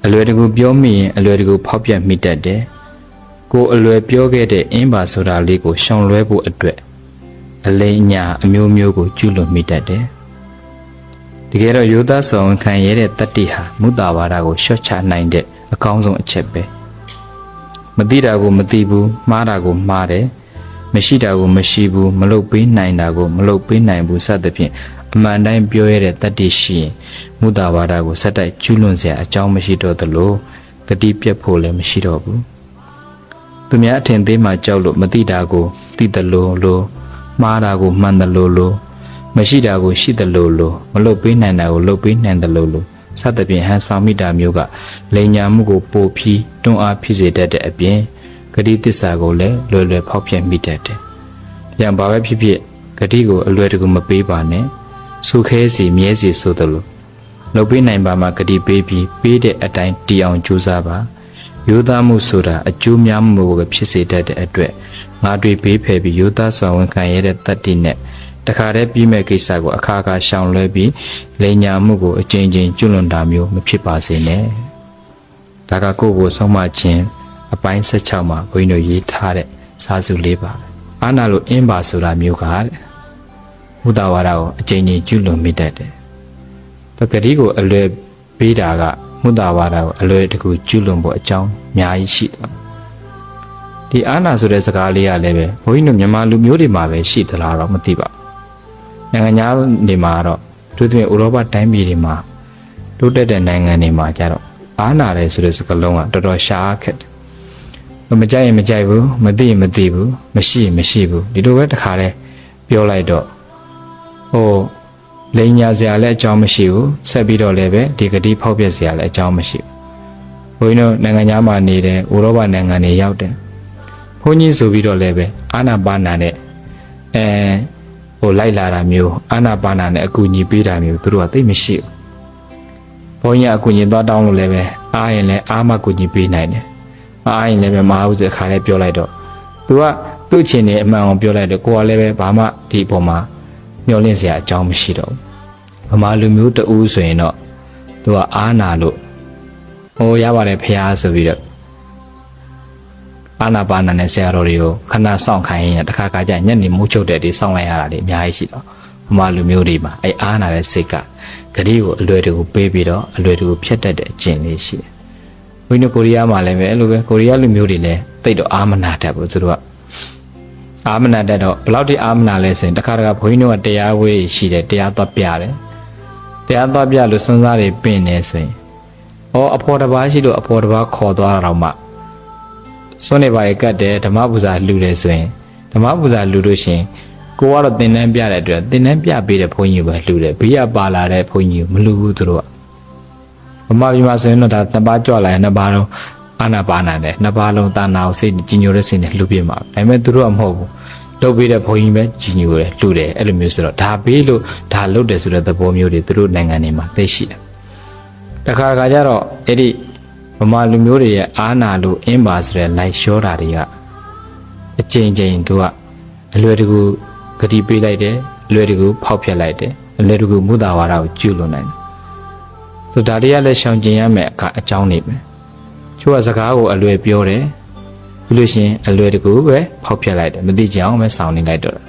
အလွယ်တကူပြောမိရင်အလွယ်တကူဖောက်ပြက်မိတတ်တယ်ကိုအလွယ်ပြောခဲ့တဲ့အင်းပါဆိုတာလေးကိုရှောင်လွှဲဖို့အတွက်အလိမ်အညာအမျိုးမျိုးကိုကျူးလွန်မိတတ်တယ်တကယ်တော့ယောသားဆောင်ခံရတဲ့တတ္တိဟာမုတာဝါဒကိုရှော့ချနိုင်တဲ့အကောင်းဆုံးအချက်ပဲမသိတာကိုမသိဘူးမှားတာကိုမှားတယ်မရှိတာကိုမရှိဘူးမလုပ်ပေးနိုင်တာကိုမလုပ်ပေးနိုင်ဘူးစသဖြင့်အမှန်တိုင်းပြောရတဲ့တတ္တိရှိရင်မုတာဝါဒကိုစက်တိုက်ကျူးလွန်စရာအကြောင်းမရှိတော့သလိုဂတိပြတ်ဖို့လည်းမရှိတော့ဘူးသူများအထင်သေးမှကြောက်လို့မသိတာကိုသိတယ်လို့မှားတာကိုမှန်တယ်လို့မရှိတာကိုရှိတယ်လို့မလုပ်ပေးနိုင်တာကိုလုပ်ပေးနိုင်တယ်လို့စသဖြင့်ဟန်ဆောင်မိတာမျိုးကလိန်ညာမှုကိုပိုပြီးတွန်းအားဖြစ်စေတတ်တဲ့အပြင်ဂတိသစ္စာကိုလည်းလွယ်လွယ်ဖောက်ဖျက်မိတတ်တယ်။ရံပါပဲဖြစ်ဖြစ်ဂတိကိုအလွယ်တကူမပေးပါနဲ့။ဆုခဲစီမြဲစီဆိုသလိုလုပ်ပေးနိုင်ပါမှဂတိပေးပြီးပေးတဲ့အတိုင်းတည်အောင်ကြိုးစားပါ။ရိုးသားမှုဆိုတာအကျိုးများမှုကိုဖြစ်စေတတ်တဲ့အတွက်ငါတွေပေးဖယ်ပြီးရိုးသားစွာဝန်ခံရတဲ့တတ္တိနဲ့တခါတည်းပြီးမဲ့ကိစ္စကိုအခါခါရှောင်လွှဲပြီးလိန်ညာမှုကိုအကျဉ်းချင်းကျွလွန်တာမျိုးမဖြစ်ပါစေနဲ့။ဒါကကိုယ့်ကိုဆုံးမခြင်းအပိုင်း16မှာဘုန်းကြီးတို့ရေးထားတဲ့စာစုလေးပါအာနာလို့အင်းပါဆိုတာမျိုးကတဲ့မုဒ္ဒဝါဒကိုအကျဉ်းချင်းကျွလွန်မိတတ်တယ်တကတိကိုအလွယ်ပေးတာကမုဒ္ဒဝါဒကိုအလွယ်တကူကျွလွန်ဖို့အကြောင်းအများကြီးရှိတယ်ဒီအာနာဆိုတဲ့စကားလေးကလည်းပဲဘုန်းကြီးတို့မြန်မာလူမျိုးတွေမှာပဲရှိသလားတော့မသိပါဘူးနိုင်ငံခြားတွေမှာတော့သူတို့ဥရောပတိုင်းပြည်တွေမှာတိုးတက်တဲ့နိုင်ငံတွေမှာကြတော့အာနာတယ်ဆိုတဲ့စကားလုံးကတော်တော်ရှားခက်မကြိုက်ရင်မကြိုက်ဘူးမသိရင်မသိဘူးမရှိရင်မရှိဘူးဒီလိုပဲတခါလဲပြောလိုက်တော့လိန်ညာစရာလည်းအကြောင်းမရှိဘူးဆက်ပြီးတော့လည်းပဲဒီဂတိဖောက်ပြက်စရာလည်းအကြောင်းမရှိဘူးဘုန်းကြီးတို့နိုင်ငံသားမှာနေတဲ့ဥရောပနိုင်ငံတွေရောက်တယ်ဘုန်းကြီးဆိုပြီးတော့လည်းပဲအာနာပါနာနဲ့လိုက်လာတာမျိုးအာနာပါနာနဲ့အကူအညီပေးတာမျိုးသူတို့ကသိမရှိဘူးဘုန်းကြီးအကူအညီသွားတောင်းလို့လည်းပဲအားရင်လည်းအားမကူညီပေးနိုင်တယ်အားရင်လည်းပဲမဟုတ်တဲ့အခါလဲပြောလိုက်တော့သူကသူ့အချင်းနဲ့အမှန်အောင်ပြောလိုက်တော့ကိုကလည်းပဲဘာမှဒီအပေါ်မှာမျောလင့်စရာအကြောင်းမရှိတော့ဘူးဗမာလူမျိုးတူဆိုရင်တော့သူကအားနာလို့ရပါတယ်ဖះဆိုပြီးတော့အာနာပါနာနဲ့ဆရာတော်တွေကိုခဏစောင့်ခိုင်းရင်တခါကြညနေမိုးချုပ်တဲ့ဒီစောင့်လိုက်ရတာလေအများကြီးရှိတော့ဗမာလူမျိုးတွေမှာအားနာတဲ့စိတ်ကဂတိကိုအလွယ်တကူပေးပြီးတော့အလွယ်တကူဖြတ်တတ်တဲ့အကျင့်လေးရှိတယ်ဘုန်းကြီးကိုရီးယားမှာလည်းပဲအဲ့လိုပဲကိုရီးယားလူမျိုးတွေလည်းတိတ်တော့အာမနာတတ်ဘူးသူတို့ကအာမနာတတ်တော့ဘယ်လောက်ထိအာမနာလဲဆိုရင်တခါတခါဘုန်းကြီးတို့ကတရားဝေးရှိတယ်တရားသွားပြတယ်တရားသွားပြလို့စွန်းစားတွေပင့်နေဆိုရင်အဖော်တစ်ပါးရှိလို့အဖော်တစ်ပါးခေါ်သွားတာတော့မှစွန်းနေပါရဲ့ကတ်တယ်ဓမ္မပူဇာလှူတယ်ဆိုရင်ဓမ္မပူဇာလှူလို့ရှိရင်ကိုကတော့သင်တန်းပြတဲ့အတွက်သင်တန်းပြပေးတဲ့ဘုန်းကြီးပဲလှူတယ်ဘေးကပါလာတဲ့ဘုန်းကြီးမလှူဘူးသူတို့ကဗမာပြည်မှာဆိုရင်တော့ဒါနှစ်ပါးကြွလာရင်နှစ်ပါးလုံးအာနာပါနာနဲ့နှစ်ပါးလုံးတာနာကိုစိတ်ကြီးညိုတဲ့စိတ်နဲ့လှူပြမှာဒါပေမဲ့သူတို့ကမဟုတ်ဘူးလုပ်ပေးတဲ့ဘုန်းကြီးပဲကြီးညိုတယ်လှူတယ်အဲ့လိုမျိုးဆိုတော့ဒါပေးလို့ဒါလုပ်တယ်ဆိုတဲ့သဘောမျိုးတွေသူတို့နိုင်ငံတွေမှာသိရှိတယ်တခါကြတော့အဲ့ဒီဗမာလူမျိုးတွေရဲ့အာနာလို့အင်းပါဆိုတဲ့လိုက်လျှောတာတွေကအကျဉ်းချင်းသူကအလွယ်တကူဂတိပေးလိုက်တယ်အလွယ်တကူဖောက်ဖျက်လိုက်တယ်အလွယ်တကူမုဒ္ဒဝါဒကိုကျူးလွန်နိုင်တယ်ဆိုဒါတွေကလည်းရှောင်ကျင်ရမယ်အကြောင်းနေပဲချို့ကစကားကိုအလွယ်ပြောတယ်ပြီးလို့ရှိရင်အလွယ်တကူပဲဖောက်ဖျက်လိုက်တယ်မသိကြအောင်ပဲစောင့်နေလိုက်တော့တာ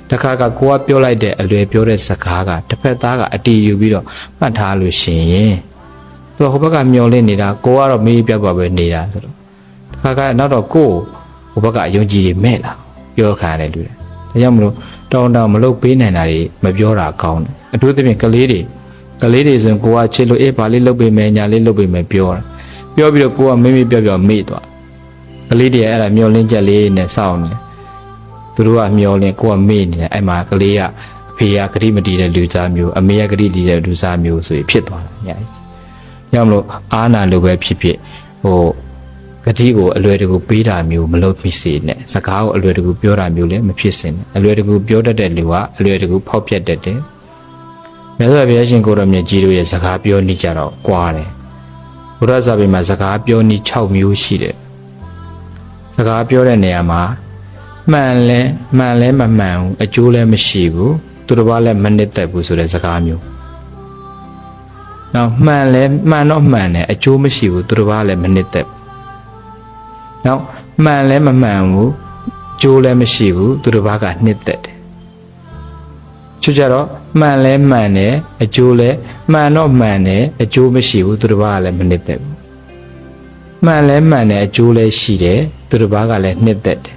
တခါကကိုကပြောလိုက်တဲ့အလွယ်ပြောတဲ့စကားကတစ်ဖက်သားကအတီးယူပြီးတော့မှတ်ထားလို့ရှိရင်သူဟိုဘက်ကမျောလင့်နေတာကိုကတော့မေးပြောက်ပဲနေတာဆိုတော့တခါကနောက်တော့ကိုဟိုဘက်ကယုံကြည်မဲ့လာပြောခံရတယ်လူတွေဒါကြောင့်မလို့တောင်းမလုပ်ပေးနိုင်တာတွေမပြောတာကောင်းတယ်အထူးသဖြင့်ကလေးတွေဆိုရင်ကိုကချစ်လို့ဘာလေးလုပ်ပေးမယ်ညာလေးလုပ်ပေးမယ်ပြောတာပြောပြီးတော့ကိုကမေးပြောမေ့သွားကလေးတွေအဲ့ဒါမျောလင့်ချက်လေးနဲ့စောင့်နေသူတို့ကမျောလင့်ကိုကမေ့နေတယ်အဲ့မှာကလေးကအဖေကဂတိမတီးတဲ့လူသားမျိုးအမေကဂတိတီးတဲ့လူသားမျိုးဆိုပြီးဖြစ်သွားတာညာကြောင့်မလို့အာနာလိုပဲဖြစ်ဖြစ်ဂတိကိုအလွယ်တကူပေးတာမျိုးမလုပ်ဖြစ်စေနဲ့စကားကိုအလွယ်တကူပြောတာမျိုးလည်းမဖြစ်စေနဲ့အလွယ်တကူပြောတတ်တဲ့လူကအလွယ်တကူဖောက်ပြတ်တတ်တယ်မြတ်စွာဘုရားရှင်ကိုရောမြတ်ကြီးတို့ရဲ့စကားပြောနေကြတော့ကွာတယ်ဘုရားစာပေမှာစကားပြောနေ6မျိုးရှိတယ်စကားပြောတဲ့နေရာမှာမှန်လဲမမှန်ဘူးအကျိုးလည်းမရှိဘူးသူတစ်ပါးလည်းမနစ်သက်ဘူးဆိုတဲ့စကားမျိုး နောက်မှန်လဲမှန်တော့မှန်တယ်အကျိုးမရှိဘူးသူတစ်ပါးလည်းမနစ်သက်နောက်မှန်လဲမမှန်ဘူးကျိုးလည်းမရှိဘူးသူတစ်ပါးကနှစ်သက်တယ်ချွတ်ကြတော့မှန်လဲမှန်တယ်အကျိုးလည်းမှန်တော့မှန်တယ်အကျိုးမရှိဘူးသူတစ်ပါးကလည်းမနစ်သက်ဘူးမှန်လဲမှန်တယ်အကျိုးလည်းရှိတယ်သူတစ်ပါးကလည်းနှစ်သက်တယ်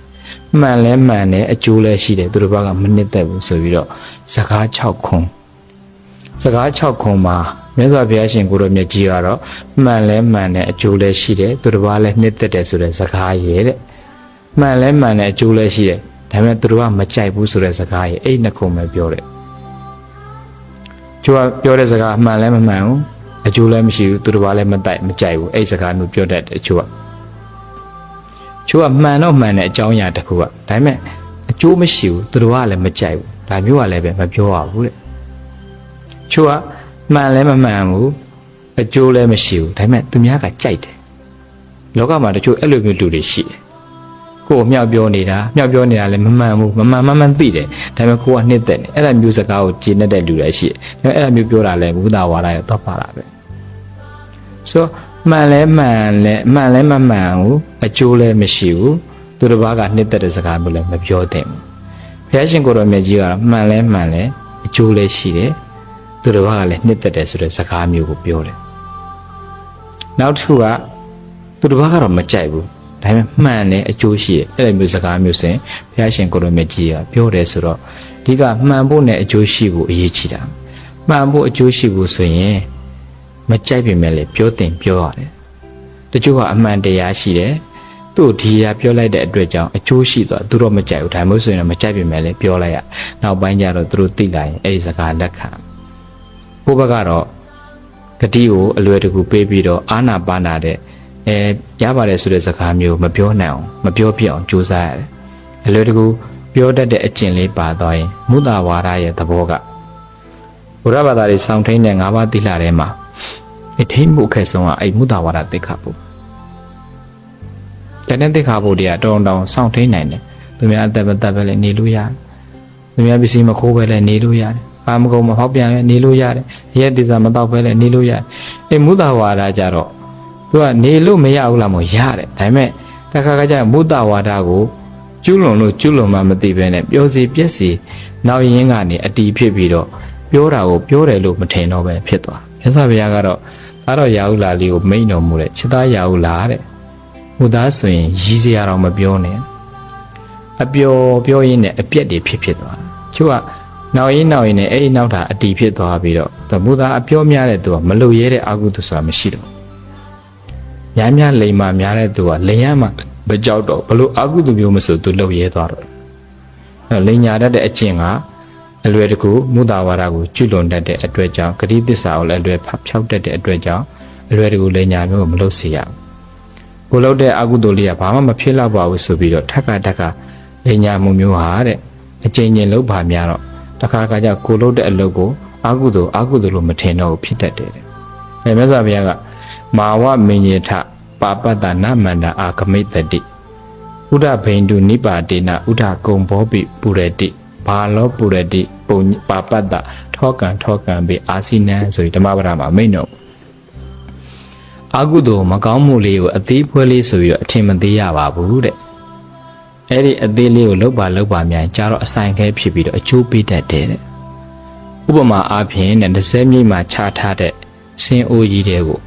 မှန်လဲမှန်တယ်အကျိုးလည်းရှိတယ်သူတစ်ပါးကမနှစ်သက်ဘူးဆိုပြီးတော့စကား6ခုစကား6ခုမှာမြတ်စွာဘုရားရှင်ကိုရောမြတ်ကြီးကတော့မှန်လဲမှန်တယ်အကျိုးလည်းရှိတယ်သူတစ်ပါးလည်းနှစ်သက်တယ်ဆိုတဲ့စကားရဲ့တဲ့မှန်လဲမှန်တယ်အကျိုးလည်းရှိတယ်ဒါပေမဲ့သူတို့ကမကြိုက်ဘူးဆိုတဲ့စကားရဲ့အဲ့နှစ်ခုပဲပြောတယ်သူကပြောတဲ့စကားမှန်လဲမမှန်ဘူးအကျိုးလည်းမရှိဘူးသူတစ်ပါးလည်းမကြိုက်ဘူးအဲ့စကားမျိုးပြောတတ်တယ်အချို့ကမှန်တော့မှန်တဲ့အကြောင်းအရာတစ်ခုကဒါပေမဲ့အကျိုးမရှိဘူးသူတို့ကလည်းမကြိုက်ဘူးဒါမျိုးကလည်းပဲမပြောရဘူးတဲ့ချို့ကမှန်လည်းမမှန်ဘူးအကျိုးလည်းမရှိဘူးဒါပေမဲ့သူများကကြိုက်တယ်လောကမှာတချို့အဲ့လိုမျိုးလူတွေရှိတယ်ကိုယ်မြောက်ပြောနေတာလည်းမမှန်ဘူးမမှန်သိတယ်ဒါပေမဲ့ကိုကနှစ်သက်နေအဲ့လိုမျိုးစကားကိုကျေနပ်တဲ့လူတွေရှိတယ်အဲ့လိုမျိုးပြောတာလည်းဘုဒ္ဓဝါဒရဲ့တော့ပါတာပဲဆိုမှန်လဲမှန်မမှန်ဘူးအကျိုးလည်းမရှိဘူးသူတစ်ပါးကနှစ်သက်တဲ့စကားမျိုးလည်းမပြောသင့်ဘူးဘုရားရှင်ကိုတော်မြတ်ကြီးကတော့မှန်လဲအကျိုးလည်းရှိတယ်သူတစ်ပါးကလည်းနှစ်သက်တယ်ဆိုတဲ့စကားမျိုးကိုပြောတယ်နောက်တစ်ခုကသူတစ်ပါးကတော့မကြိုက်ဘူးဒါပေမဲ့မှန်တယ်အကျိုးရှိတယ်အဲ့လိုမျိုးစကားမျိုးဆိုရင်ဘုရားရှင်ကိုတော်မြတ်ကြီးကပြောတယ်ဆိုတော့ဒီကမှန်ဖို့နဲ့အကျိုးရှိဖို့အရေးကြီးတာမှန်ဖို့အကျိုးရှိဖို့ဆိုရင်မကြိုက်ပေမဲ့လည်းပြောတင်ပြောရတယ်တချို့ကအမှန်တရားရှိတယ်သူ့ဒီရာပြောလိုက်တဲ့အတွက်ကြောင့်အကျိုးရှိသွားသူတော့မကြိုက်ဘူးဒါမျိုးဆိုရင်တော့မကြိုက်ပေမဲ့လည်းပြောလိုက်ရနောက်ပိုင်းကျတော့သူတို့သိလိုက်ရင်အဲ့ဒီစကားလက်ခံဘုဘကတော့ဂတိကိုအလွယ်တကူပေးပြီးတော့အာနာပါနာတဲ့ရပါတယ်ဆိုတဲ့စကားမျိုးမပြောနိုင်အောင်မပြောပြအောင်ကြိုးစားရတယ်အလွယ်တကူပြောတတ်တဲ့အကျင့်လေးပါသွားရင်မုဒ္ဒဝါဒရဲ့သဘောကဘုရားဘာသာတွေစောင့်ထိန်တဲ့၅ပါးသီလထဲမှာအထိမှုအခက်ဆုံးကအဲ့မုဒ္ဒဝါဒသိက္ခာပုတတဲ့သိက္ခာပုတွေကတောင်းစောင့်ထိန်နိုင်တယ်သူများအသက်မသက်ပဲလည်းနေလို့ရတယ်သူများပစ္စည်းမခိုးပဲလည်းနေလို့ရတယ်ဘာမကုန်မဟောက်ပြန်လည်းနေလို့ရတယ်ရဲတိစားမတော့ပဲလည်းနေလို့ရတယ်အဲ့မုဒ္ဒဝါဒကြတော့သူကနေလို့မရဘူးလားမို့ရတယ်ဒါပေမဲ့တခါခါကျမုဒ္ဒဝါဒကိုကျွလွန်မှမသိပဲနဲ့ပြောစီပြက်စီနောက်ရင်းကနေအတီးဖြစ်ပြီးတော့ပြောတာကိုပြောတယ်လို့မထင်တော့ပဲဖြစ်သွားမြတ်စွာဘုရားကတော့သားတော်ရာဟုလာလေးကိုမိန့်တော်မူတဲ့ချစ်သားရာဟုလာတဲ့ဟိုသားဆိုရင်ရည်စရာတော့မပြောနဲ့အပျော်ပြောရင်းနဲ့အပြက်တွေဖြစ်သွားချို့ကနောက်ရင်းနဲ့အဲ့ဒီနောက်တာအတီးဖြစ်သွားပြီးတော့ဘုရားအပြောများတဲ့သူကမလုံရဲတဲ့အကုသိုလ်ဆိုတာမရှိတော့များလိမ်မာများတဲ့သူကလိမ်ရမှမကြောက်တော့ဘလို့အကုသိုလ်မျိုးမဆိုသူလုံရဲသွားတော့လိမ်ညာတတ်တဲ့အကျင့်ကအလွယ်တကူမုဒ္ဒဝါဒကိုကျွလွန်တတ်တဲ့အတွက်ကြောင့်ဂတိသစ္စာကိုလည်းအလွယ်ဖြောက်တတ်တဲ့အတွက်ကြောင့်အလွယ်တကူလိမ်ညာမျိုးကိုမလုပ်စေရဘူးကိုလုပ်တဲ့အကုသိုလ်လေးကဘာမှမဖြစ်တော့ပါဘူးဆိုပြီးတော့ထက်ကလိမ်ညာမှုမျိုးဟာတဲ့အကျဉ်းချင်းလုပ်ပါများတော့တခါကြောင့်ကိုလုပ်တဲ့အလုပ်ကိုအကုသိုလ်လို့မထင်တော့ဘူးဖြစ်တတ်တယ်မြတ်စွာဘုရားကမာဝမင်ညေထပါပတ္တနာမန္တအာဂမိတတိဥဒ္ဓဘိန္ဒုနိပါတေနဥဒ္ဓကုံဘောပိပုရတိဘာလောပုရတိပုံပါပတ္တထောကံပိအာစိနံဆိုပြီးဓမ္မပဒမှာမိန့်တော်အကုသိုလ်မကောင်းမှုလေးကိုအသေးဖွဲလေးဆိုပြီးတော့အထင်မသေးရပါဘူးတဲ့အဲ့ဒီအသေးလေးကိုလောက်ပါများကြာတော့အဆိုင်ခဲဖြစ်ပြီးတော့အကျိုးပေးတတ်တယ်တဲ့ဥပမာအားဖြင့်တဲ့ဒဇဲမြိတ်မှာခြားထားတဲ့ဆင်းအိုးကြီးတွေကို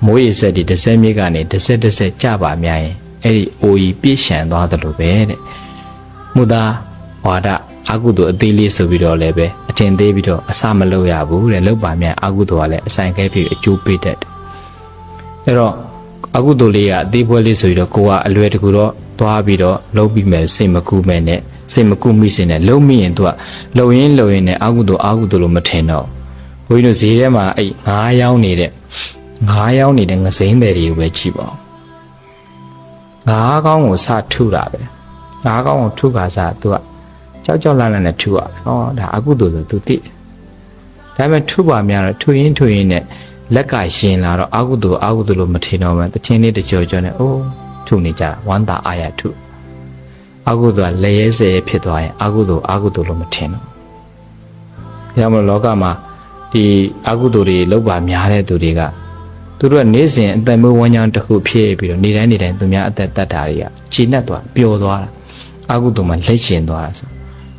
မိုးရေစက်ဒီဒဇဲမြိတ်ကနေဒဇက်ကြပါများရင်အဲ့ဒီအိုးကြီးပြည့်ရှံသွားတယ်လို့ပဲတဲ့မုဒ္ဒဝါဒအကုသိုလ်အသေးလေးဆိုပြီးတော့လည်းပဲအထင်သေးပြီးတော့အစမလုပ်ရဘူးတဲ့လောက်ပါများအကုသိုလ်ကလည်းအဆိုင်ခဲဖြစ်အကျိုးပေးတတ်တယ်အဲ့တော့အကုသိုလ်လေးကအသေးပွဲလေးဆိုပြီးတော့ကိုကအလွယ်တကူတော့သွားပြီးတော့လုံးပြီးမယ်စိတ်မကူမဲ့နဲ့စိတ်မကူမိစင်နဲ့လုံးမိရင်သူကလုံရင်းနဲ့အကုသိုလ်လို့မထင်တော့ဘုန်းကြီးတို့ဈေးထဲမှာအဲ့ငါးရောင်းနေတဲ့ငစိမ်းတယ်တွေကိုပဲကြည့်ပါဦးငါးကောင်းကိုစထုတာပဲငါးကောင်းကိုထုခါစားသူကကြောက်လန့်နဲ့ထုရတယ်ဟောဒါအကုသိုလ်ဆိုသူသိဒါပေမဲ့ထုပါများတော့ထုရင်းနဲ့လက်ကရှင်လာတော့အကုသိုလ်လို့မထင်တော့ဘူးတချင်းလေးတကြောနဲ့အိုးထုနေကြဝမ်းသာအာရထုအကုသိုလ်ကလည်းရဲစဲဖြစ်သွားရင်အကုသိုလ်လို့မထင်တော့ဘုရားမလောကမှာဒီ ဒီအာကုသိုလ်တွေလောက်ပါများတဲ့သူတွေကသူတို့ကနေစဉ်အသက်မွေးဝမ်းကြောင်းတစ်ခုဖြစ်ပြီးတော့နေတိုင်းသူများအသက်တတ်တာတွေကခြေနဲ့သွားပျော်သွားတာအာကုသိုလ်မှာလက်ရှင်သွားတာဆို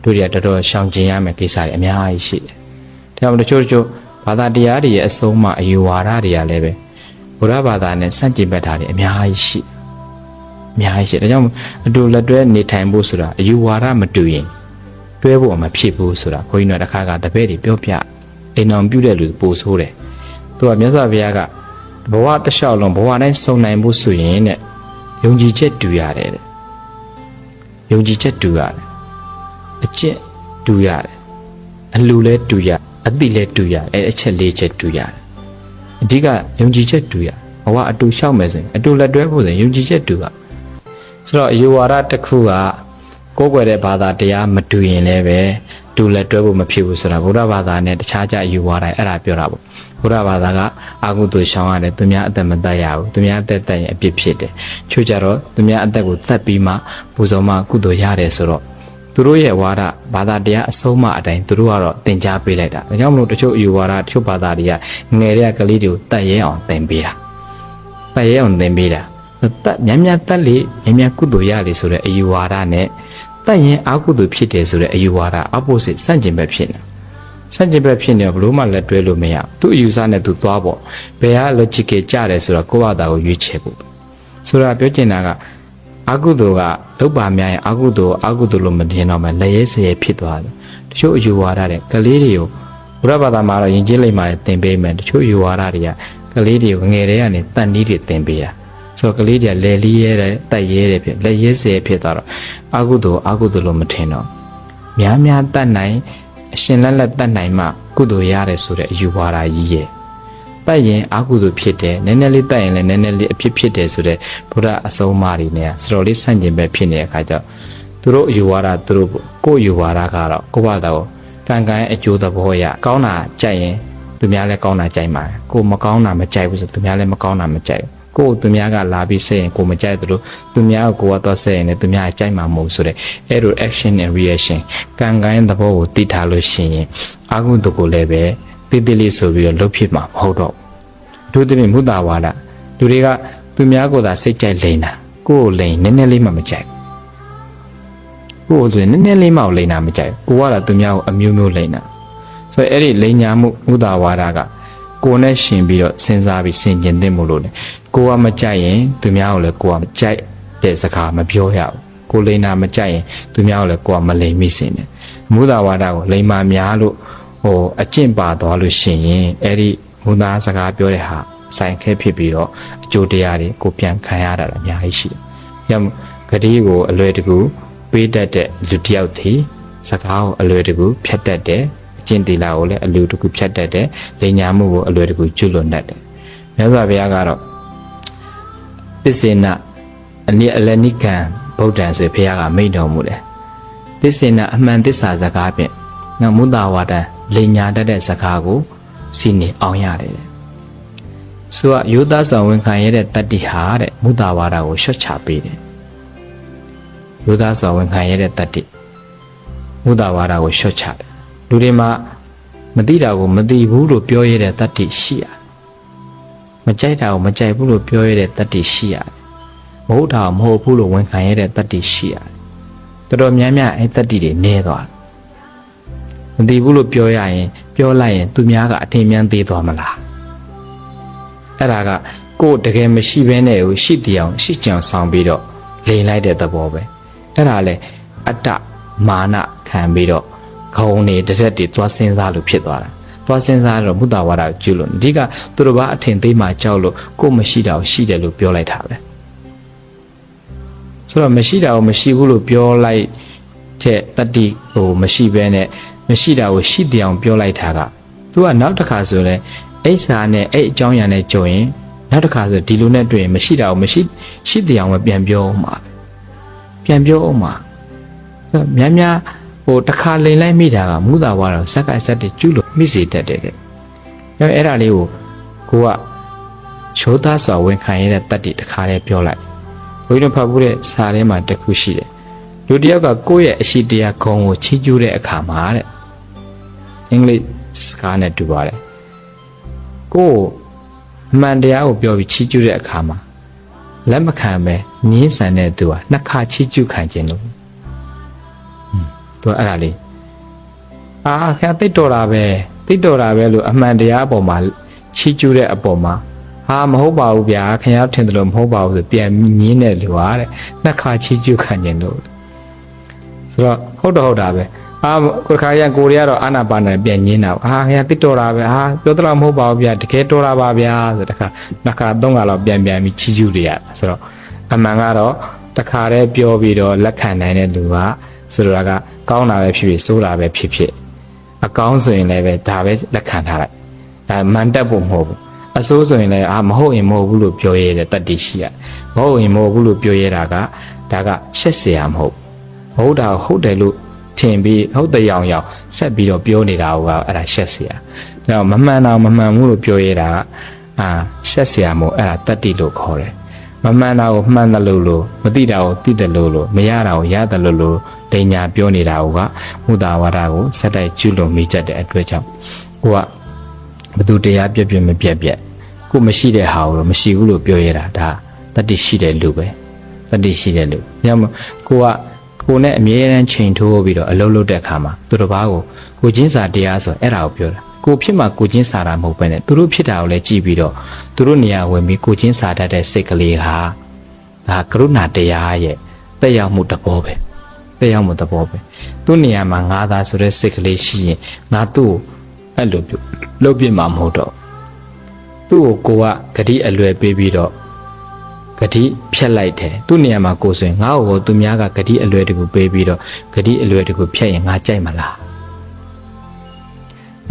တို့တွေကတော်တော်ရှောင်ကျင်ရမယ်ကိစ္စတွေအများကြီးရှိတယ်။ဒါကြောင့်တချို့ဘာသာတရားတွေရဲ့အဆုံးအမအယူဝါဒတွေကလည်းပဲဘုရားဘာသာနဲ့ဆန့်ကျင်ဘက်တာတွေအများကြီးရှိဒါကြောင့်အတူလက်တွဲနေထိုင်ဖို့ဆိုတာအယူဝါဒမတူရင်တွဲဖို့မဖြစ်ဘူးဆိုတာဘုန်းကြီးတို့တစ်ခါကတပည့်တွေပြောပြအိမ်အောင်ပြုတဲ့လူပို့ဆိုးတယ်သူကမြတ်စွာဘုရားကဘဝတစ်လျှောက်လုံးဘဝတိုင်းစုံနိုင်ဖို့ဆိုရင်တဲ့ယုံကြည်ချက်တူရတယ်တဲ့ယုံကြည်ချက်တူရတယ်အကျင့်တူရတယ်အလှလဲတူရအသိလဲတူရအချက်၄ချက်တူရတယ်အဓိကယုံကြည်ချက်တူရဘဝအတူလျှောက်မယ်ဆိုရင်အတူလက်တွဲဖို့ဆိုရင်ယုံကြည်ချက်တူရဆိုတော့အယူဝါဒတစ်ခုကကိုယ်ွယ်တဲ့ဘာသာတရားမတူရင်လည်းပဲတူလက်တွဲဖို့မဖြစ်ဘူးဆိုတာဗုဒ္ဓဘာသာနဲ့တခြားကြအယူဝါဒအဲ့ဒါပြောတာပေါ့ဗုဒ္ဓဘာသာကအာဟုတုရှောင်ရတယ်သူများအသက်မတတ်ရဘူးသူများအသက်တတ်ရင်အပြစ်ဖြစ်တယ်ချို့ကြတော့သူများအသက်ကိုသတ်ပြီးမှပူဇော်မှကုသိုလ်ရတယ်ဆိုတော့သူတို့ရဲ့ဝါဒဘာသာတရားအဆုံးအမအတိုင်းသူတို့ကတော့သင်ကြားပေးလိုက်တာဒါကြောင့်မလို့တချို့အယူဝါဒတချို့ဘာသာတွေကငယ်တဲ့ကလေးတွေကိုတတ်ရဲအောင်သင်ပေးတာတတ်ရဲအောင်သင်ပေးတာများတက်လေများကုသိုလ်ရလေဆိုတဲ့အယူဝါဒနဲ့တတ်ရင်အာကုသိုလ်ဖြစ်တယ်ဆိုတဲ့အယူဝါဒ opposite ဆန့်ကျင်ဘက်ဖြစ်နေဆန့်ကျင်ဘက်ဖြစ်နေဘလို့မှလက်တွဲလို့မရသူ့အယူဆနဲ့သူသွားပေါ့ဘယ်ဟာ logical ကြတယ်ဆိုတော့ကိုယ့်ဘာသာကိုရွေးချယ်ဖို့ဆိုတာပြောချင်တာကအာကုသိုလ်ကလောက်ပါများရင်အာကုသိုလ်လို့မတင်တော့မှလက်ရဲစရဲဖြစ်သွားတယ်တချို့အယူဝါဒတွေကလေးတွေကိုဘုရားဘာသာမှာတော့ယဉ်ကျေးလိမ္မာတွေသင်ပေးမယ်တချို့အယူဝါဒတွေကကလေးတွေကိုငယ်တဲ့ကနေတန်နီးတွေသင်ပေးတာဆိုတော့ကလေးတွေကလဲလီးရဲတယ်တက်ရဲတယ်ဖြစ်လက်ရဲစရဲဖြစ်သွားတော့အာကုသိုလ်လို့မထင်တော့များတတ်နိုင်အရှင်လက်တတ်နိုင်မှကုသိုလ်ရတယ်ဆိုတဲ့အယူဝါဒကြီးရဲ့တက်ရင်အာကုသိုလ်ဖြစ်တယ်နည်းနည်းလေးတက်ရင်လည်းနည်းနည်းလေးအဖြစ်တယ်ဆိုတဲ့ဘုရားအဆုံးအမတွေနဲ့စတော်လေးဆန့်ကျင်ဘက်ဖြစ်နေတဲ့အခါကျတော့သူတို့အယူဝါဒသူတို့ကိုယ့်အယူဝါဒကတော့ကိုယ့်ဘာသာကိုကံအကျိုးသဘောရကောင်းတာကြိုက်ရင်သူများလည်းကောင်းတာကြိုက်မှာကိုမကောင်းတာမကြိုက်ဘူးဆိုသူများလည်းမကောင်းတာမကြိုက်ကိုသူများကလာပြီးဆက်ရင်ကိုမကြိုက်သလိုသူများကိုကတော့ဆက်ရင်လည်းသူများကြိုက်မှာမဟုတ်ဆိုတဲ့အဲ့လို action and reaction ကံသဘောကိုသိထားလို့ရှိရင်အာဟုတုကိုလည်းပဲတိတိလေးဆိုပြီးတော့လှုပ်ဖြစ်မှာမဟုတ်တော့ဘူးတို့တည်းမုဒ္ဒဝါဒလူတွေကသူများကိုသာစိတ်ကြိုက်လိန်တာကိုယ်လိန်နည်းနည်းလေးမှမကြိုက်ကိုယ်ဆိုရင်နည်းနည်းလေးမှလိန်တာမကြိုက်ကိုကတော့သူများကိုအမျိုးမျိုးလိန်တာဆိုတော့အဲ့ဒီလိန်ညာမှုမုဒ္ဒဝါဒကကိုယ်နဲ့ရှင်ပြီးတော့စဉ်းစားပြီးဆင်ခြင်သင့်မို့လို့လေကိုကမကြိုက်ရင်သူများကိုလည်းကိုကမကြိုက်တဲ့စကားမပြောရဘူးကိုလိန်တာမကြိုက်ရင်သူများကိုလည်းကိုကမလိန်မိစင်တယ်မုဒ္ဒဝါဒကိုလိန်မာများလို့အကျင့်ပါသွားလို့ရှိရင်အဲ့ဒီမုဒ္ဒစကားပြောတဲ့ဟာဆိုင်ခဲဖြစ်ပြီးတော့အကျိုးတရားတွေကိုပြန်ခံရတာလည်းအများကြီးရှိတယ်။ရောဂတိကိုအလွယ်တကူပေးတတ်တဲ့လူတစ်ယောက်ဒီစကားကိုအလွယ်တကူဖြတ်တတ်တယ်အကျင့်တီလာကိုလည်းအလွယ်တကူဖြတ်တတ်တယ်လိန်ညာမှုကိုအလွယ်တကူကျွလွန်တတ်တယ်။မြတ်စွာဘုရားကတော့သစ္စေနအနိအလနိကံဗုဒ္ဓံဆိုဘုရားကမိန့်တော်မူတယ်။သစ္စေနအမှန်သစ္စာစကားဖြင့်မုဒ္ဒဝါဒလိန်ညာတတ်တဲ့စကားကိုစီနေအောင်ရတယ်ဆိုတော့ယောသားဆောင်ဝန်ခံရတဲ့တတ္တိဟာတဲ့မုဒ္ဒဝါဒကိုရှော့ချပေးတယ်ယောသားဆောင်ဝန်ခံရတဲ့တတ္တိမုဒ္ဒဝါဒကိုရှော့ချတယ်လူတွေမှာမသိတာကိုမသိဘူးလို့ပြောရတဲ့တတ္တိရှိရတယ်မကြိုက်တာကိုမကြိုက်ဘူးလို့ပြောရတဲ့တတ္တိရှိရတယ်မဟုတ်တာမဟုတ်ဘူးလို့ဝန်ခံရတဲ့တတ္တိရှိရတယ်တော်တော်များများအဲတတ္တိတွေနည်းသွားတယ်မသိဘူးလို့ပြောရရင်ပြောလိုက်ရင်သူများကအထင်မြင်သေးသွားမလားအဲ့ဒါကကိုယ်တကယ်မရှိဘဲနဲ့ကိုရှိတရားရှိကြံဆောင်ပြီးတော့လိန်လိုက်တဲ့သဘောပဲအဲ့ဒါလေအတ္တမာနခံပြီးတော့ခေါင်းနေတစ်သက်တွေသွားစဉ်းစားလို့ဖြစ်သွားတာသွားစဉ်းစားတော့ဘုဒ္ဓဝါဒကိုကျุလို့အဓိကသူတို့ဘာအထင်သေးမှကြောက်လို့ကိုယ်မရှိတာကိုရှိတယ်လို့ပြောလိုက်တာပဲဆိုတော့မရှိတာကိုမရှိဘူးလို့ပြောလိုက်တဲ့တတ္တိကိုမရှိဘဲနဲ့မရှိတာကိုရှိတယ်အောင်ပြောလိုက်တာကသူကနောက်တစ်ခါဆိုလဲအိဆာနဲ့အဲ့အကြောင်းအရာနဲ့ကြုံရင်နောက်တစ်ခါဆိုဒီလိုနဲ့တွေ့ရင်မရှိတာကိုရှိတယ်အောင်ပဲပြန်ပြောအောင်ပါပြန်ပြောအောင်ပါများတစ်ခါလိန်လိုက်မိတာကမုဒ္ဒဝါဒဇက်ကဇက်တွေကျุလို့မိစေတတ်တယ်တဲ့အဲ့ဒါလေးကိုကရိုးသားစွာဝန်ခံရတဲ့တတ္တိတစ်ခါလေးပြောလိုက်ဘုရားဖတ်ဖို့တဲ့စာထဲမှာတစ်ခုရှိတယ်လူတစ်ယောက်ကကိုယ့်ရဲ့အရှိတရားဂုဏ်ကိုချီးကျူးတဲ့အခါမှာတဲ့အင်္ဂလိပ်စကားနဲ့တူပါတယ် ကိုမှန်တရားကိုပြောပြီးချီးကျူးတဲ့အခါမှာလက်မခံပဲငင်းဆန်တဲ့သူဟာနှစ်ခါချီးကျူးခံခြင်းလို့သူအဲ့ဒါလေးခင်ဗျာတိတ်တော်တာပဲလို့အမှန်တရားအပေါ်မှာချီးကျူးတဲ့အပေါ်မှာမဟုတ်ပါဘူးဗျာခင်ဗျားထင်တယ်လို့မဟုတ်ပါဘူးဆိုပြန်ငင်းတဲ့လူဟာတဲ့နှစ်ခါချီးကျူးခံခြင်းလို့ဆိုတော့ဟုတ်တာပဲကိုခါရကိုရီးယားတော့အာနာပါနာပြန်ငင်းတာခင်ဗျာတိတ်တော်တာပဲပြောသလားမဟုတ်ပါဘူးဗျာတကယ်တော်တာပါဗျာဆိုတခါနှစ်ခါသုံးခါလောက်ပြန်ပြီးချီးကျူးတွေရဆိုတော့အမှန်ကတော့တခါတည်းပြောပြီးတော့လက်ခံနိုင်တဲ့လူကဆိုတော့ကကောင်းတာပဲဖြစ်ဖြစ်ဆိုးတာပဲဖြစ်ဖြစ်အကောင်းဆိုရင်လည်းပဲဒါပဲလက်ခံထားလိုက်ဒါမှန်တက်ဖို့မဟုတ်ဘူးအဆိုးဆိုရင်လည်းမဟုတ်ရင်မဟုတ်ဘူးလို့ပြောရတဲ့တတ်တည်ရှိရမဟုတ်ရင်မဟုတ်ဘူးလို့ပြောရတာကဒါကရှက်เสียမဟုတ်တာဟုတ်တယ်လို့ထင်ပြီးဟုတ်တဲ့ရောင်ဆက်ပြီးတော့ပြောနေတာကအဲ့ဒါရှက်เสียဒါတော့မမှန်တော့မမှန်ဘူးလို့ပြောရတာကရှက်เสียမဟုတ်အဲ့ဒါတတ်တည်လို့ခေါ်တယ်မမှန်တာကိုမှန်တယ်လို့မသိတာကိုသိတယ်လို့မရတာကိုရတယ်လို့ဒိညာပြောနေတာကမူတာဝါဒကိုစက်တိုက်ကျွလွန်မိချက်တဲ့အတွက်ကြောင့်ကိုကဘသူတရားပြည့်မပြတ်ကိုမရှိတဲ့ဟာကိုမရှိဘူးလို့ပြောရတာဒါတတိရှိတဲ့လူပဲတတိရှိတဲ့လူညမကိုနဲ့အမြဲတမ်းချိန်ထိုးပြီးတော့အလုပ်လုပ်တဲ့အခါမှာသူတစ်ပါးကိုချင်းစာတရားဆိုအဲ့ဒါကိုပြောတာကိုဖြစ်မှာကိုချင်းစာတာမဟုတ်ပဲနဲ့သူတို့ဖြစ်တာကိုလည်းကြည့်ပြီးတော့သူတို့နေရာဝင်ပြီးကိုချင်းစာတတ်တဲ့စိတ်ကလေးဟာဒါကရုဏာတရားရဲ့တက်ရောက်မှုတဘောပဲသူ့နေရာမှာငါသာဆိုတဲ့စိတ်ကလေးရှိရင်ငါသူ့ကိုအဲ့လိုလှုပ်ပြမှာမဟုတ်တော့သူ့ကိုကဂတိအလွယ်ပေးပြီးတော့ဂတိဖြတ်လိုက်တယ်သူ့နေရာမှာကိုဆိုရင်ငါ့ကိုသူများကဂတိအလွယ်တကူပေးပြီးတော့ဂတိအလွယ်တကူဖြတ်ရင်ငါကြိုက်မလား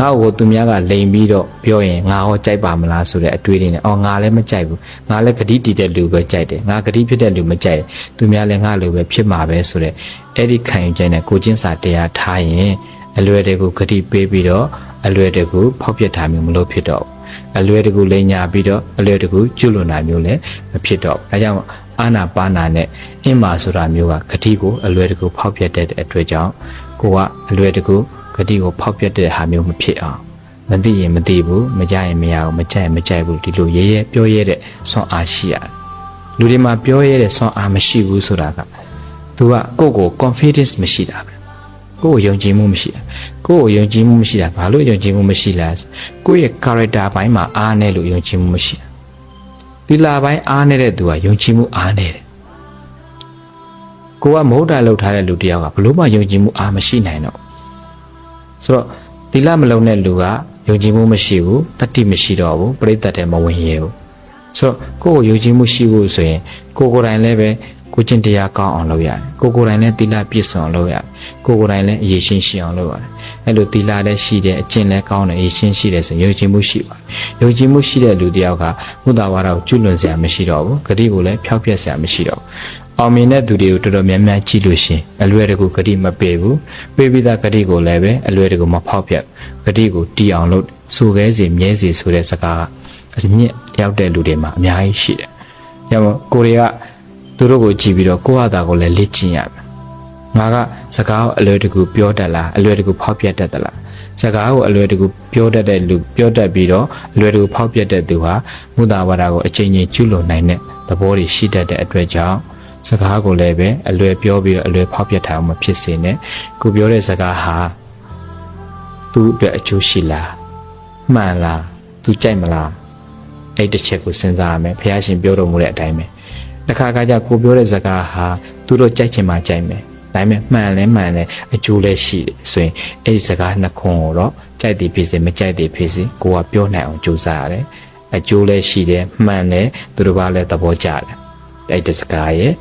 ငါ့ကိုသူများကလိန်ပြီးတော့ပြောရင်ငါဟောကြိုက်ပါမလားဆိုတဲ့အတွေးတွေနဲ့ငါလည်းမကြိုက်ဘူးငါလည်းဂတိတည်တဲ့လူပဲကြိုက်တယ်ငါဂတိဖြစ်တဲ့လူမကြိုက်သူများလည်းငါလိုပဲဖြစ်မှာပဲဆိုတဲ့အဲ့ဒီခံယူချက်နဲ့ကိုချင်းစာတရားထားရင်အလွယ်တကူဂတိပေးပြီးတော့အလွယ်တကူဖောက်ပြတာမျိုးမလို့ဖြစ်တော့အလွယ်တကူလိန်ညာပြီးတော့အလွယ်တကူကျွလွန်တာမျိုးလည်းမဖြစ်တော့ဒါကြောင့်အာနာပါနာနဲ့အင်းမာဆိုတာမျိုးကဂတိကိုအလွယ်တကူဖောက်ပြတဲ့အတွက်ကြောင့်ကိုကအလွယ်တကူဂတိကိုဖောက်ပြတဲ့ဟာမျိုးမဖြစ်အောင်မသိရင်မသိဘူးမကြရင်မရဘူးမကြရင်မကြိုက်ဘူးဒီလိုရဲပြောရဲတဲ့ဆွမ်းအားရှိရတယ်လူတွေမှာပြောရဲတဲ့ဆွမ်းအားမရှိဘူးဆိုတာကသူကကို confidence မရှိတာပဲကိုယုံကြည်မှုမရှိတာဘာလို့ယုံကြည်မှုမရှိလဲကိုရဲ့ character ဘိုင်းမှာအားနေလို့ယုံကြည်မှုမရှိတာသီလဘိုင်းအားနေတဲ့သူကယုံကြည်မှုအားနေတယ်ကိုကမဟုတ်တာလုပ်ထားတဲ့လူတယောက်ကဘလို့မှယုံကြည်မှုအားမရှိနိုင်တော့ဆိုတော့သီလမလုံတဲ့လူကယုံကြည်မှုမရှိဘူးတတိမရှိတော့ဘူးပြိတ္တတဲ့မဝင်ရဘူးဆိုတော့ကိုယုံကြည်မှုရှိဖို့ဆိုရင်ကိုယ်တိုင်လည်းပဲကိုချင်းတရားကောင်းအောင်လုပ်ရတယ်ကိုယ်တိုင်လည်းသီလပြည့်စုံအောင်လုပ်ရတယ်ကိုယ်တိုင်လည်းအရေးရှင်းရှိအောင်လုပ်ရတယ်အဲ့လိုသီလလည်းရှိတယ်အကျင့်လည်းကောင်းတယ်အရေးရှင်းရှိတယ်ဆိုယုံကြည်မှုရှိပါတယ်ယုံကြည်မှုရှိတဲ့လူတယောက်ကမုဒ္ဒဝါဒကိုကျွလွန်စရာမရှိတော့ဘူးဂတိကိုလည်းဖျောက်ဖျက်စရာမရှိတော့ဘူးအောင်မြင်တဲ့သူတွေကိုတော်တော်များများကြည့်လို့ရှင်အလွယ်တကူဂတိမပေးဘူးပေးပြီးသားဂတိကိုလည်းပဲအလွယ်တကူမဖောက်ဖျက်ဂတိကိုတီးအောင်လုပ်ဆိုခဲစီမြဲစီဆိုတဲ့စကားကအမြင့်ရောက်တဲ့လူတွေမှာအများကြီးရှိတယ်။ဒါကြောင့်ကိုတွေကသူတို့ကိုကြည့်ပြီးတော့ကိုယ့်ဟာတာကိုလည်းလေ့ကျင့်ရမယ်။ငါကစကားကိုအလွယ်တကူပြောတတ်လားအလွယ်တကူဖောက်ပြတတ်သလား။စကားကိုအလွယ်တကူပြောတတ်တဲ့လူပြောတတ်ပြီးတော့အလွယ်တကူဖောက်ပြတဲ့သူဟာမုဒ္ဒဝါဒကိုအချိန်ချင်းကျွလွန်နိုင်တဲ့သဘောတွေရှိတတ်တဲ့အတွက်ကြောင့်စကားကိုလည်းပဲအလွယ်ပြောပြီးတော့အလွယ်ဖောက်ပြထားအောင်မဖြစ်စေနဲ့ကိုပြောတဲ့စကားဟာသူ့အတွက်အကျိုးရှိလားမှန်လားသူကြိုက်မလားအဲ့တစ်ချက်ကိုစဉ်းစားရမယ်ဘုရားရှင်ပြောတော်မူတဲ့အတိုင်းပဲတစ်ခါကြကိုပြောတဲ့စကားဟာသူတို့ကြိုက်ချင်မှကြိုက်မယ်ဒါပေမဲ့မှန်လဲအကျိုးလည်းရှိတယ်ဆိုရင်အဲ့ဒီစကားနှစ်ခွန်းကိုတော့ကြိုက်တယ်ဖြစ်စေမကြိုက်တယ်ဖြစ်စေကိုကပြောနိုင်အောင်ကြိုးစားရတယ်အကျိုးလည်းရှိတယ်မှန်တယ်သူတို့ကလည်းသဘောကျတယ်အဲ့ဒီစကားရဲ့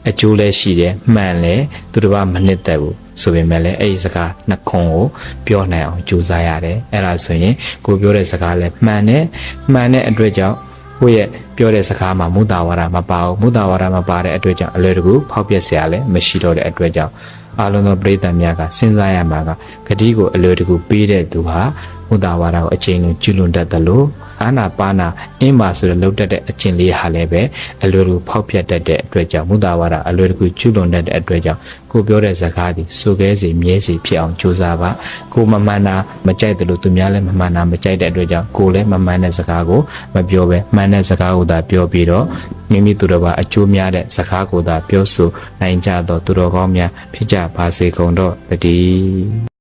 အကျိုးလည်းရှိတယ်မှန်တယ်သူတို့ကမနစ်သက်ဘူးဆိုပေမဲ့လည်းအဲ့ဒီစကားနှစ်ခွန်းကိုပြောနိုင်အောင်ကြိုးစားရတယ်အဲ့ဒါဆိုရင်ကိုပြောတဲ့စကားလည်းမှန်တဲ့အတွက်ကြောင့်ကိုရဲ့ပြောတဲ့စကားမှာမုဒ္ဒဝါဒမပါဘူးမုဒ္ဒဝါဒမပါတဲ့အတွက်ကြောင့်အလွယ်တကူဖောက်ပြစရာလည်းမရှိတော့တဲ့အတွက်ကြောင့်အာလုံးသောပရိသတ်များကစဉ်းစားရမှာကဂတိကိုအလွယ်တကူပေးတဲ့သူဟာ မုဒ္ဒဝါဒကိုအချိန်လုံးကျွလွန်တတ်တယ်လို့အာနာပါနာအင်းပါဆိုတဲ့လောက်တတ်တဲ့အချင်းလေးဟာလည်းပဲအလွယ်တကူဖောက်ပြတ်တတ်တဲ့အတွက်ကြောင့်မုဒ္ဒဝါဒအလွယ်တကူကျွလွန်တတ်တဲ့အတွက်ကြောင့်ကိုပြောတဲ့စကားဒီဆိုခဲစီမြဲစီဖြစ်အောင်ကြိုးစားပါကိုမမှန်တာမကြိုက်တယ်လို့သူများလည်းမမှန်တာမကြိုက်တဲ့အတွက်ကြောင့်ကိုလည်းမမှန်တဲ့စကားကိုမပြောဘဲမှန်တဲ့စကားကိုသာပြောပြီးတော့မိမိသူတော်ဘာအကျိုးများတဲ့စကားကိုသာပြောဆိုနိုင်ကြတော့သူတော်ကောင်းများဖြစ်ကြပါစေကုန်တော့တည်း